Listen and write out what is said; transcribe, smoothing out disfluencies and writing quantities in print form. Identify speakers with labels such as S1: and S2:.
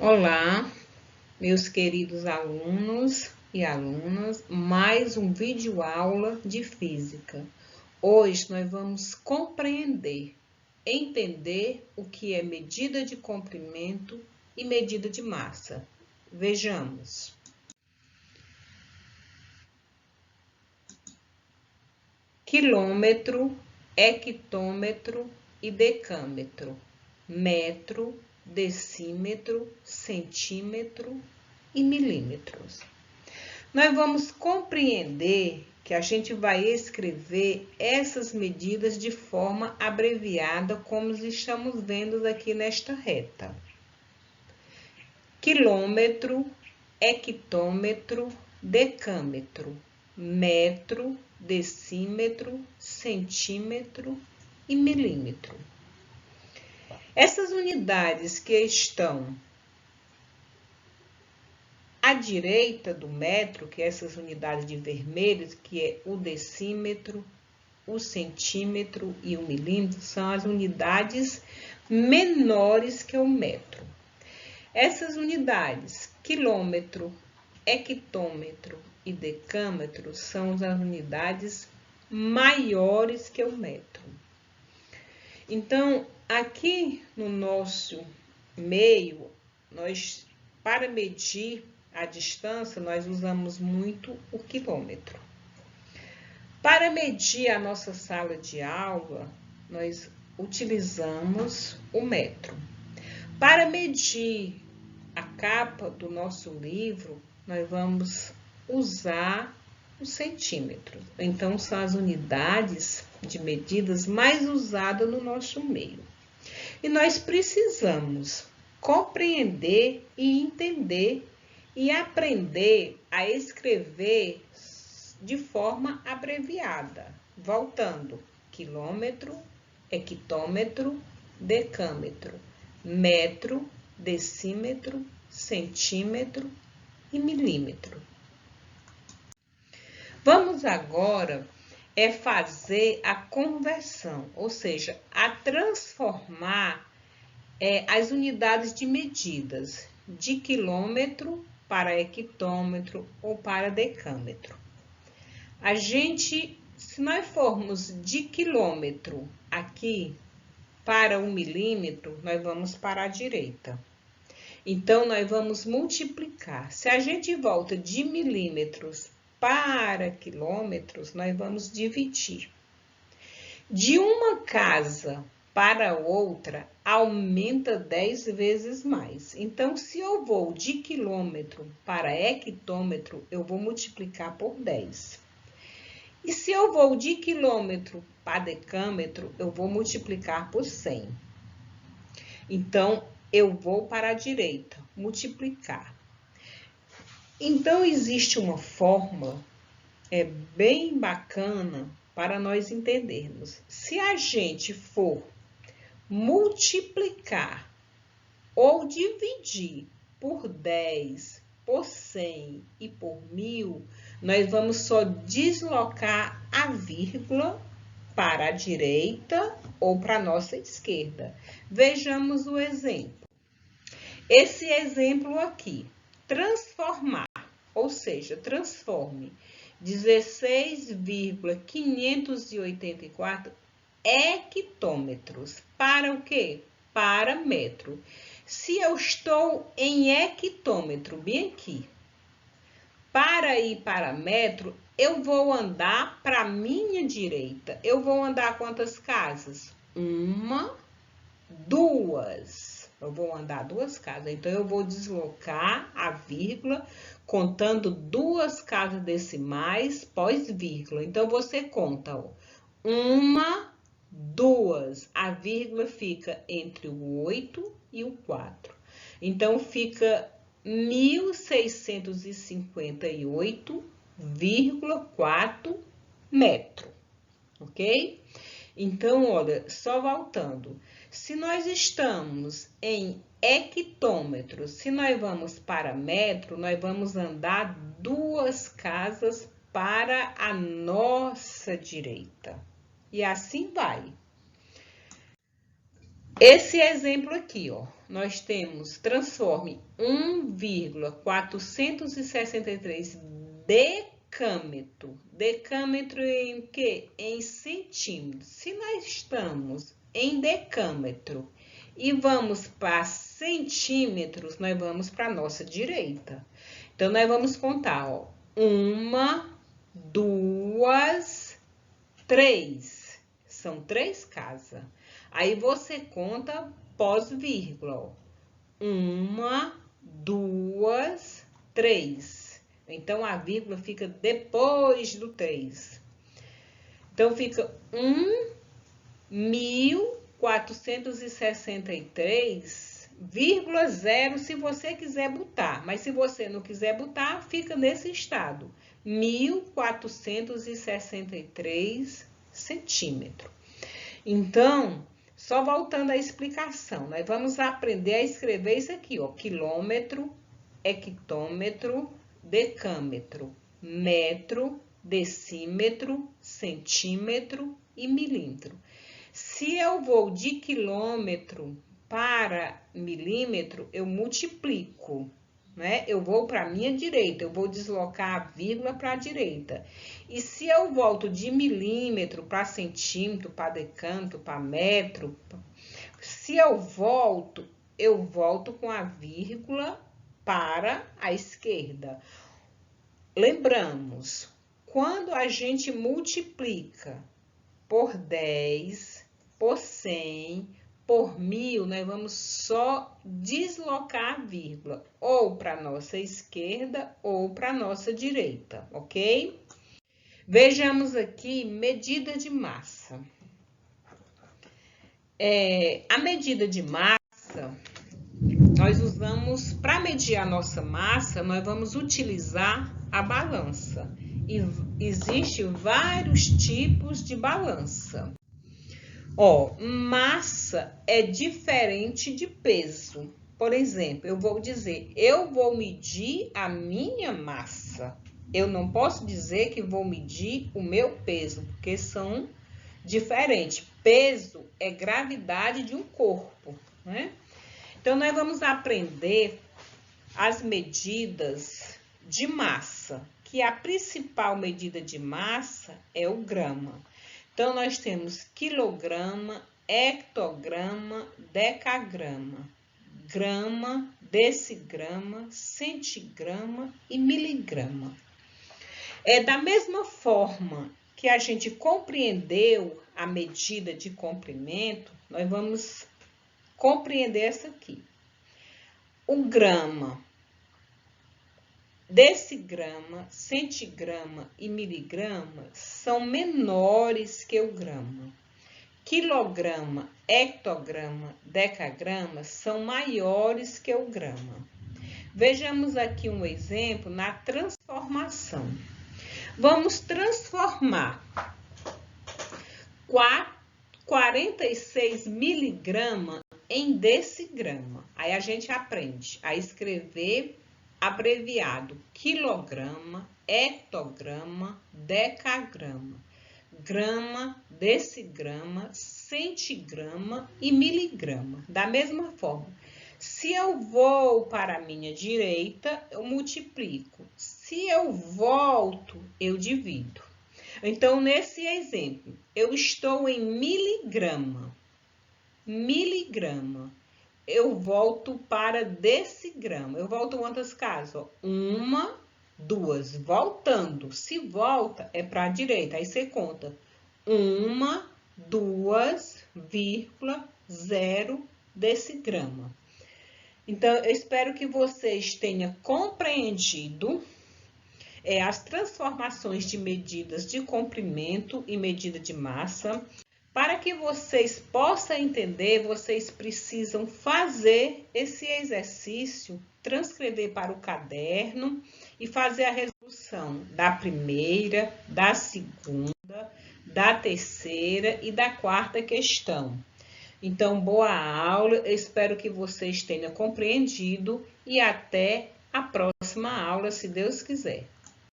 S1: Olá, meus queridos alunos e alunas, mais um vídeo aula de física. Hoje nós vamos entender o que é medida de comprimento e medida de massa. Vejamos. Quilômetro, hectômetro e decâmetro, metro, decímetro, centímetro e milímetros. Nós vamos compreender que a gente vai escrever essas medidas de forma abreviada, como estamos vendo aqui nesta reta. Quilômetro, hectômetro, decâmetro, metro, decímetro, centímetro e milímetro. Essas unidades que estão à direita do metro, que é essas unidades de vermelho, que é o decímetro, o centímetro e o milímetro, são as unidades menores que o metro. Essas unidades, quilômetro, hectômetro e decâmetro, são as unidades maiores que o metro. Então, aqui no nosso meio, para medir a distância, nós usamos muito o quilômetro. Para medir a nossa sala de aula, nós utilizamos o metro. Para medir a capa do nosso livro, nós vamos usar o centímetro. Então, são as unidades de medidas mais usadas no nosso meio. E nós precisamos compreender e entender e aprender a escrever de forma abreviada. Voltando: quilômetro, hectômetro, decâmetro, metro, decímetro, centímetro e milímetro. Vamos agora fazer a conversão, ou seja, a transformar as unidades de medidas de quilômetro para hectômetro ou para decâmetro. Se nós formos de quilômetro aqui para o milímetro, nós vamos para a direita. Então, nós vamos multiplicar. Se a gente volta de milímetros para quilômetros, nós vamos dividir. De uma casa para outra, aumenta 10 vezes mais. Então, se eu vou de quilômetro para hectômetro, eu vou multiplicar por 10. E se eu vou de quilômetro para decâmetro, eu vou multiplicar por 100. Então, eu vou para a direita, multiplicar. Então, existe uma fórmula bem bacana para nós entendermos. Se a gente for multiplicar ou dividir por 10, por 100 e por 1000, nós vamos só deslocar a vírgula para a direita ou para a nossa esquerda. Vejamos o exemplo. Esse exemplo aqui, transformar, ou seja, transforme 16,584 hectômetros para o quê? Para metro. Se eu estou em hectômetro, bem aqui, para ir para metro, eu vou andar para a minha direita. Eu vou andar quantas casas? 1, 2. Eu vou andar 2 casas. Então, eu vou deslocar a vírgula, contando 2 casas decimais pós-vírgula. Então, você conta, 1, 2. A vírgula fica entre o 8 e o 4. Então, fica 1658,4 metro, ok? Então, olha, só voltando. Se nós estamos em hectômetro, se nós vamos para metro, nós vamos andar 2 casas para a nossa direita. E assim vai. Esse exemplo aqui, ó, nós temos, transforme 1,463 decâmetro. Decâmetro em quê? Em centímetros. Se nós estamos em decâmetro e vamos para centímetros, nós vamos para a nossa direita. Então, nós vamos contar, ó, 1, 2, 3. São 3 casas. Aí você conta pós-vírgula. 1, 2, 3. Então, a vírgula fica depois do 3. Então, fica 1.463,0 se você quiser botar. Mas se você não quiser botar, fica nesse estado. 1.463 centímetros. Então, só voltando à explicação, nós vamos aprender a escrever isso aqui, ó, quilômetro, hectômetro, decâmetro, metro, decímetro, centímetro e milímetro. Se eu vou de quilômetro para milímetro, eu multiplico, né? Eu vou para a minha direita, eu vou deslocar a vírgula para a direita. E se eu volto de milímetro para centímetro, para decâmetro, para metro, se eu volto com a vírgula para a esquerda. Lembramos, quando a gente multiplica por 10, por 100, por 1000, nós vamos só deslocar a vírgula, ou para a nossa esquerda ou para a nossa direita, ok? Vejamos aqui medida de massa. A medida de massa, nós usamos, para medir a nossa massa, nós vamos utilizar a balança. E existem vários tipos de balança. Ó, massa é diferente de peso. Por exemplo, eu vou dizer, eu vou medir a minha massa. Eu não posso dizer que vou medir o meu peso, porque são diferentes. Peso é gravidade de um corpo, né? Então, nós vamos aprender as medidas de massa, que a principal medida de massa é o grama. Então, nós temos quilograma, hectograma, decagrama, grama, decigrama, centigrama e miligrama. Da mesma forma que a gente compreendeu a medida de comprimento, nós vamos compreender essa aqui. O grama, decigrama, centigrama e miligrama são menores que o grama. Quilograma, hectograma, decagrama são maiores que o grama. Vejamos aqui um exemplo na transformação. Vamos transformar 46 miligramas em decigrama. Aí a gente aprende a escrever abreviado quilograma, hectograma, decagrama, grama, decigrama, centigrama e miligrama. Da mesma forma, se eu vou para a minha direita, eu multiplico. Se eu volto, eu divido. Então, nesse exemplo, eu estou em miligrama. Miligrama. Eu volto para decigrama. Eu volto quantas casas? 1, 2. Voltando. Se volta, é para a direita. Aí você conta. 1, 2,0 decigrama. Então, eu espero que vocês tenham compreendido as transformações de medidas de comprimento e medida de massa. Para que vocês possam entender, vocês precisam fazer esse exercício, transcrever para o caderno e fazer a resolução da primeira, da segunda, da terceira e da quarta questão. Então, boa aula, eu espero que vocês tenham compreendido e até a próxima aula, se Deus quiser.